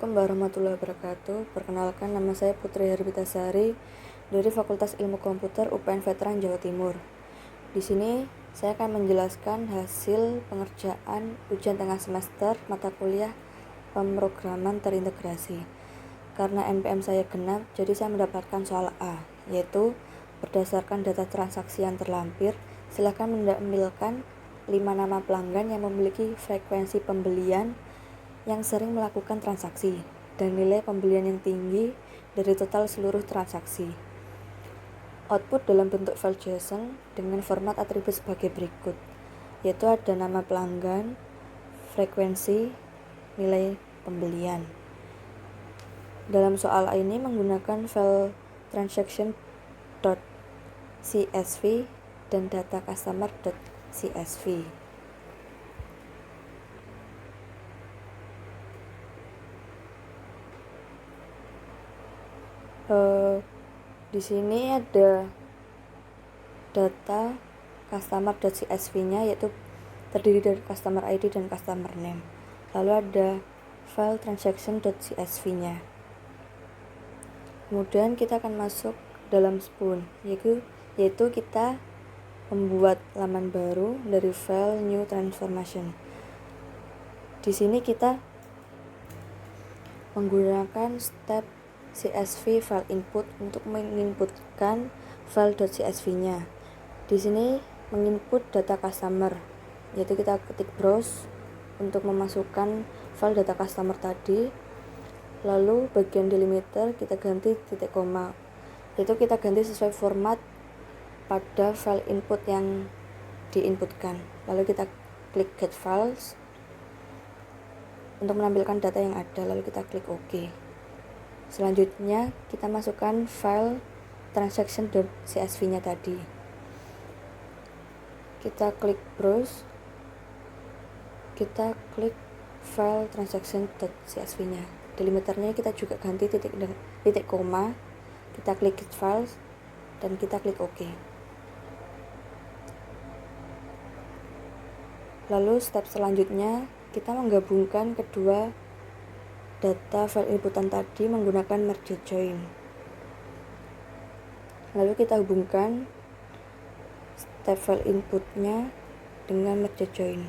Assalamualaikum warahmatullahi wabarakatuh. Perkenalkan, nama saya Putri Herbitasari dari Fakultas Ilmu Komputer UPN Veteran Jawa Timur. Di sini saya akan menjelaskan hasil pengerjaan ujian tengah semester mata kuliah pemrograman terintegrasi. Karena NPM saya genap, jadi saya mendapatkan soal A, yaitu berdasarkan data transaksi yang terlampir, silakan menampilkan 5 nama pelanggan yang memiliki frekuensi pembelian yang sering melakukan transaksi dan nilai pembelian yang tinggi dari total seluruh transaksi. Output dalam bentuk file JSON dengan format atribut sebagai berikut, yaitu ada nama pelanggan, frekuensi, nilai pembelian. Dalam soal ini menggunakan file transaction.csv dan data customer.csv. Di sini ada data customer.csv-nya, yaitu terdiri dari customer ID dan customer name. Lalu ada file transaction.csv-nya. Kemudian kita akan masuk dalam spoon, yaitu kita membuat laman baru dari file new transformation. Di sini kita menggunakan step CSV file input untuk menginputkan file .csv-nya. Di sini menginput data customer, yaitu kita ketik browse untuk memasukkan file data customer tadi. Lalu bagian delimiter kita ganti titik koma, yaitu kita ganti sesuai format pada file input yang diinputkan. Lalu kita klik get files untuk menampilkan data yang ada, lalu kita klik OK. Selanjutnya kita masukkan file transaction.csv-nya tadi. Kita klik browse, kita klik file transaction.csv-nya. Delimiternya kita juga ganti titik koma, kita klik get files dan kita klik OK. Lalu step selanjutnya kita menggabungkan kedua data file inputan tadi menggunakan merge join. Lalu kita hubungkan step file inputnya dengan merge join.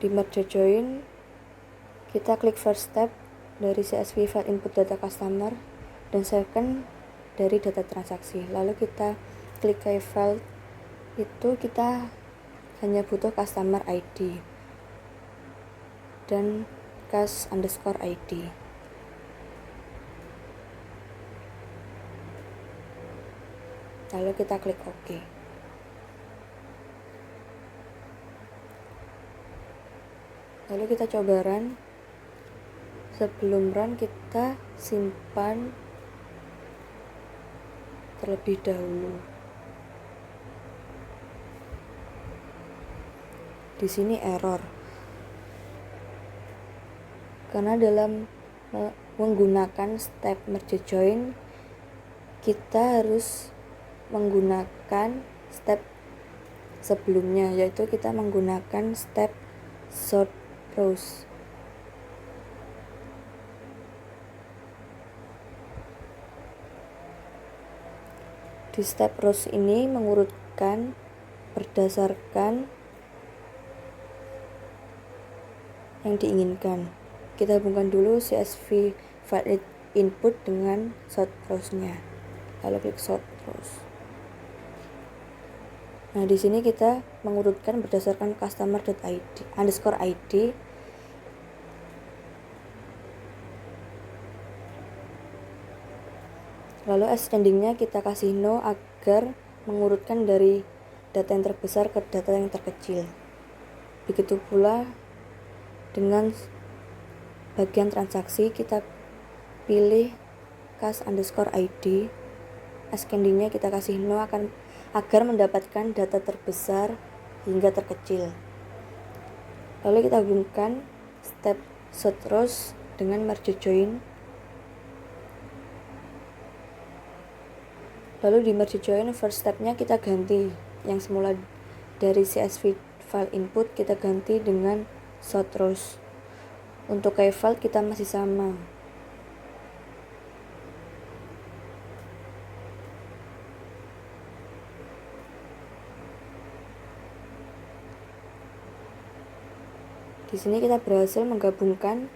Di merge join kita klik first step dari CSV file input data customer dan second dari data transaksi. Lalu kita klik ke file itu, kita hanya butuh customer ID dan cus_id. Lalu kita klik OK. Lalu kita coba run. Sebelum run kita simpan terlebih dahulu. Di sini error karena dalam menggunakan step merge join kita harus menggunakan step sebelumnya, yaitu kita menggunakan step sort rows. Di step rows ini mengurutkan berdasarkan yang diinginkan. Kita hubungkan dulu CSV file input dengan sort rows-nya. Lalu klik sort rows. Nah, di sini kita mengurutkan berdasarkan customer.id_id. Lalu ascending-nya kita kasih no agar mengurutkan dari data yang terbesar ke data yang terkecil. Begitu pula dengan bagian transaksi, kita pilih cus_id, ascending-nya kita kasih no agar mendapatkan data terbesar hingga terkecil. Lalu kita hubungkan step sort rows dengan merge join. Lalu di merge join first step-nya kita ganti, yang semula dari CSV file input kita ganti dengan sort rows. Untuk K-file kita masih sama. Di sini kita berhasil menggabungkan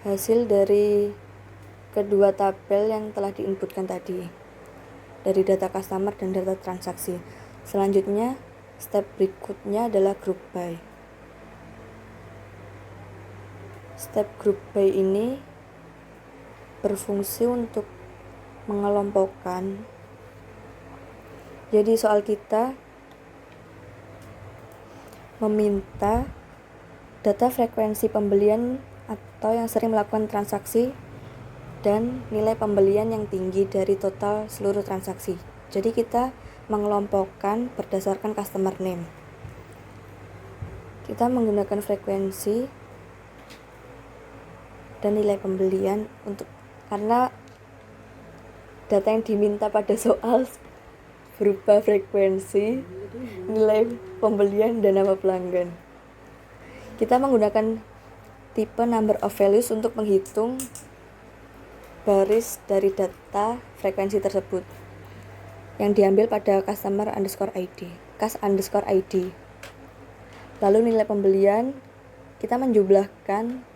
hasil dari kedua tabel yang telah diinputkan tadi, dari data customer dan data transaksi. Selanjutnya, step berikutnya adalah group by. Step group by ini berfungsi untuk mengelompokkan. Jadi soal kita meminta data frekuensi pembelian atau yang sering melakukan transaksi dan nilai pembelian yang tinggi dari total seluruh transaksi. Jadi kita mengelompokkan berdasarkan customer name. Kita menggunakan frekuensi dan nilai pembelian karena data yang diminta pada soal berupa frekuensi, nilai pembelian, dan nama pelanggan. Kita menggunakan tipe number of values untuk menghitung baris dari data frekuensi tersebut yang diambil pada customer_id. Lalu nilai pembelian kita menjumlahkan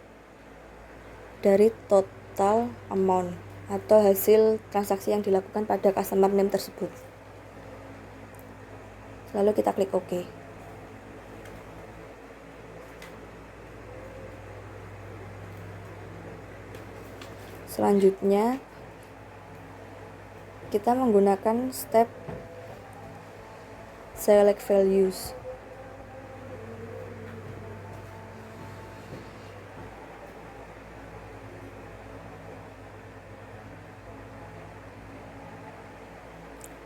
dari total amount atau hasil transaksi yang dilakukan pada customer name tersebut. Lalu kita klik OK. Selanjutnya, kita menggunakan step select values.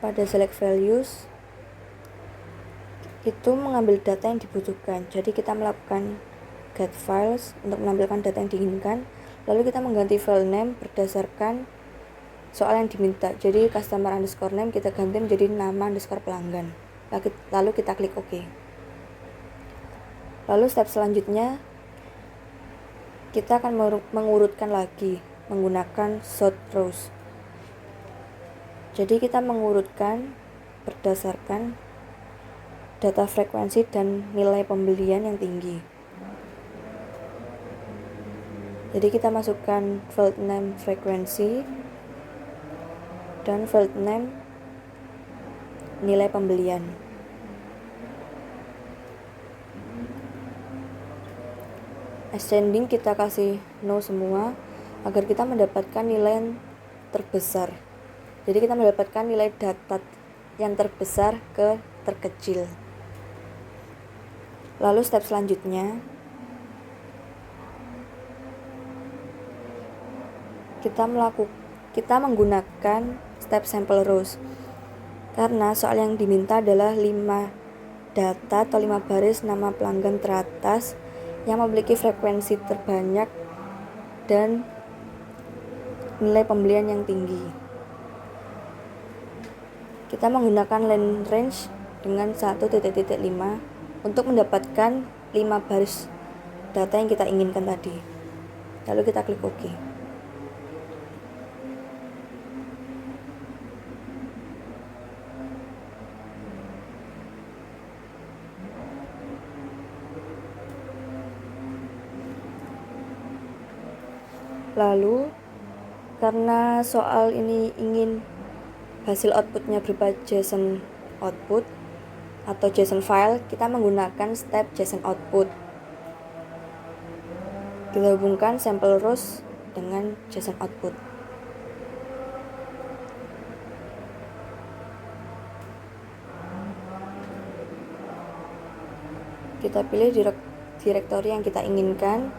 Pada select values, itu mengambil data yang dibutuhkan. Jadi kita melakukan get files untuk menampilkan data yang diinginkan. Lalu kita mengganti file name berdasarkan soal yang diminta. Jadi customer_name kita ganti menjadi nama _pelanggan. Lalu kita klik OK. Lalu step selanjutnya kita akan mengurutkan lagi menggunakan sort rows. Jadi kita mengurutkan berdasarkan data frekuensi dan nilai pembelian yang tinggi. Jadi kita masukkan field name frekuensi dan field name nilai pembelian. Ascending kita kasih no semua agar kita mendapatkan nilai yang terbesar. Jadi kita mendapatkan nilai data yang terbesar ke terkecil. Lalu step selanjutnya kita menggunakan step sample rows. Karena soal yang diminta adalah 5 data atau 5 baris nama pelanggan teratas yang memiliki frekuensi terbanyak dan nilai pembelian yang tinggi. Kita menggunakan line range dengan 1.5 untuk mendapatkan 5 baris data yang kita inginkan tadi. Lalu kita klik OK. Lalu karena soal ini ingin hasil outputnya berupa JSON output atau JSON file, kita menggunakan step JSON output. Kita hubungkan sample rows dengan JSON output. Kita pilih direktori yang kita inginkan.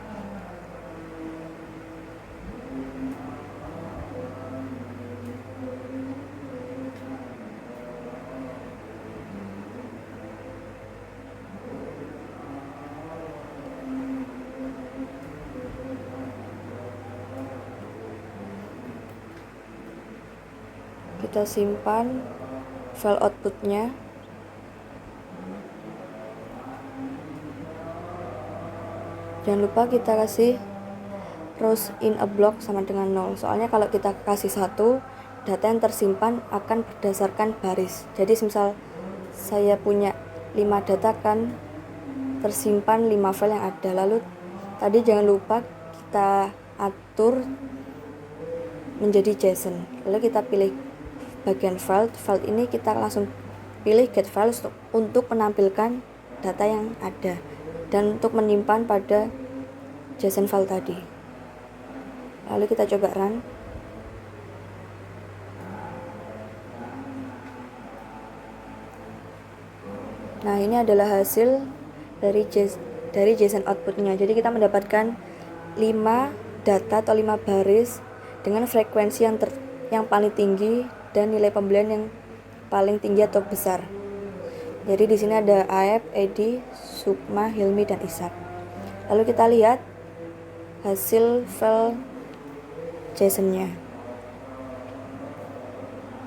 Kita simpan file outputnya. Jangan lupa kita kasih rows in a block sama dengan 0. Soalnya kalau kita kasih 1, data yang tersimpan akan berdasarkan baris. Jadi misal saya punya 5 data kan tersimpan 5 file yang ada. Lalu tadi jangan lupa kita atur menjadi JSON. Lalu kita pilih bagian file ini, kita langsung pilih get files untuk menampilkan data yang ada dan untuk menyimpan pada JSON file tadi. Lalu kita coba run. Nah, ini adalah hasil dari JSON outputnya. Jadi kita mendapatkan 5 data atau 5 baris dengan frekuensi yang paling tinggi dan nilai pembelian yang paling tinggi atau besar. Jadi di sini ada Aep, Edi, Sukma, Hilmi, dan Ishak. Lalu kita lihat hasil file JSON-nya.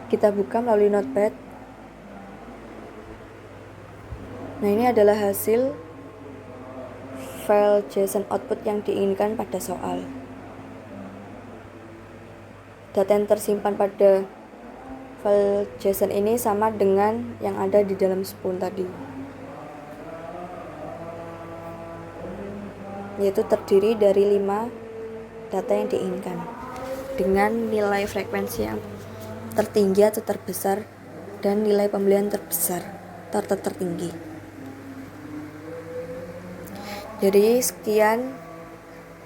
Kita buka melalui Notepad. Nah, ini adalah hasil file JSON output yang diinginkan pada soal. Data yang tersimpan pada file JSON ini sama dengan yang ada di dalam spoon tadi, yaitu terdiri dari 5 data yang diinginkan dengan nilai frekuensi yang tertinggi atau terbesar dan nilai pembelian terbesar atau tertinggi. Jadi sekian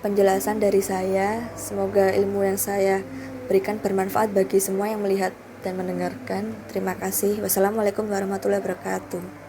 penjelasan dari saya. Semoga ilmu yang saya berikan bermanfaat bagi semua yang melihat dan mendengarkan. Terima kasih. Wassalamualaikum warahmatullahi wabarakatuh.